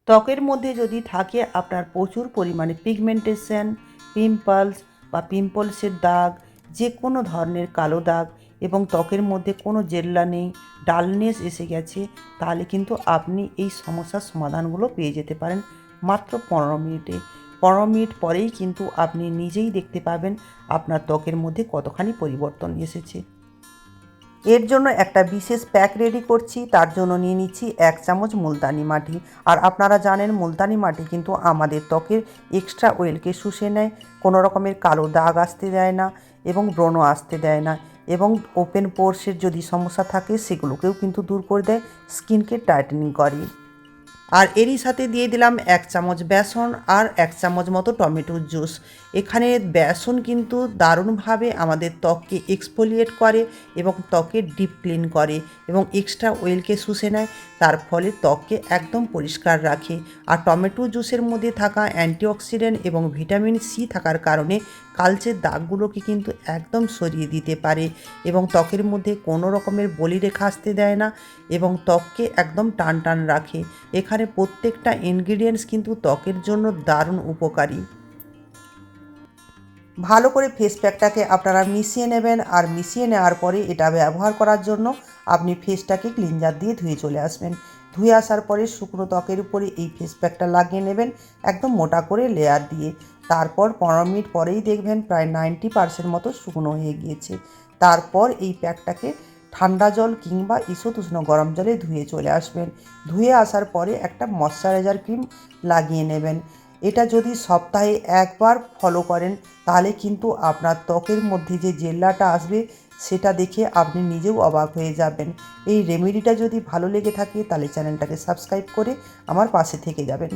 ত্বকের মধ্যে যদি থাকে আপনার প্রচুর পরিমাণে পিগমেন্টেশন, পিম্পলস বা পিম্পলসের দাগ, যে কোনো ধরনের কালো দাগ এবং ত্বকের মধ্যে কোনো জেল্লা নেই, ডালনেস এসে গেছে, তাহলে কিন্তু আপনি এই সমস্যার সমাধানগুলো পেয়ে যেতে পারেন মাত্র 15 মিনিটে। 15 মিনিট পরেই কিন্তু আপনি নিজেই দেখতে পাবেন আপনার ত্বকের মধ্যে কতখানি পরিবর্তন এসেছে। এর জন্য একটা বিশেষ প্যাক রেডি করছি। তার জন্য নিয়ে নিচ্ছি 1 চামচ মুলতানি মাটি। আর আপনারা জানেন মুলতানি মাটি কিন্তু আমাদের ত্বকের এক্সট্রা অয়েলকে শুষে নেয়, কোনো রকমের কালো দাগ আসতে দেয় না এবং ব্রণ আসতে দেয় না, এবং ওপেন পোরসের যদি সমস্যা থাকে সেগুলোকেও কিন্তু দূর করে দেয়, স্কিনকে টাইটেনিং করে। আর এরই সাথে দিয়ে দিলাম 1 চামচ বেসন আর 1 চামচ মতো টমেটোর জুস। এখানে বেসন কিন্তু দারুণভাবে আমাদের ত্বককে এক্সফোলিয়েট করে এবং ত্বকের ডিপ ক্লিন করে এবং এক্সট্রা অয়েলকে শুষে নেয়, তার ফলে ত্বককে একদম পরিষ্কার রাখে। আর টমেটো জুসের মধ্যে থাকা অ্যান্টিঅক্সিডেন্ট এবং ভিটামিন সি থাকার কারণে কালচে দাগগুলোকে কিন্তু একদম সরিয়ে দিতে পারে এবং ত্বকের মধ্যে কোনো রকমের বলিরেখা আসতে দেয় না এবং ত্বককে একদম টান টান রাখে। এখানে প্রত্যেকটা ইনগ্রিডিয়েন্টস কিন্তু ত্বকের জন্য দারুণ উপকারী। ভালো করে ফেস প্যাকটাকে আপনারা মিশিয়ে নেবেন, আর মিশিয়ে নেওয়ার পরে এটা ব্যবহার করার জন্য আপনি ফেসটাকে ক্লিনজার দিয়ে ধুয়ে চলে আসবেন। ধুয়ে আসার পরে শুকনো ত্বকের উপরে এই ফেস প্যাকটা লাগিয়ে নেবেন একদম মোটা করে লেয়ার দিয়ে। তারপর 15 মিনিট পরেই দেখবেন প্রায় 90% মতো শুকনো হয়ে গিয়েছে। তারপর এই প্যাকটাকে ঠান্ডা জল কিংবা ঈষৎ উষ্ণ গরম জলে ধুয়ে চলে আসবেন। ধুয়ে আসার পরে একটা ময়শ্চারাইজার ক্রিম লাগিয়ে নেবেন। এটা যদি সপ্তাহে একবার ফলো করেন তাহলে কিন্তু আপনার ত্বকের মধ্যে যে জেল্লাটা আসবে সেটা দেখে আপনি নিজেও অবাক হয়ে যাবেন। এই রেমেডিটা যদি ভালো লেগে থাকে তাহলে চ্যানেলটাকে সাবস্ক্রাইব করে আমার পাশে থেকে যাবেন।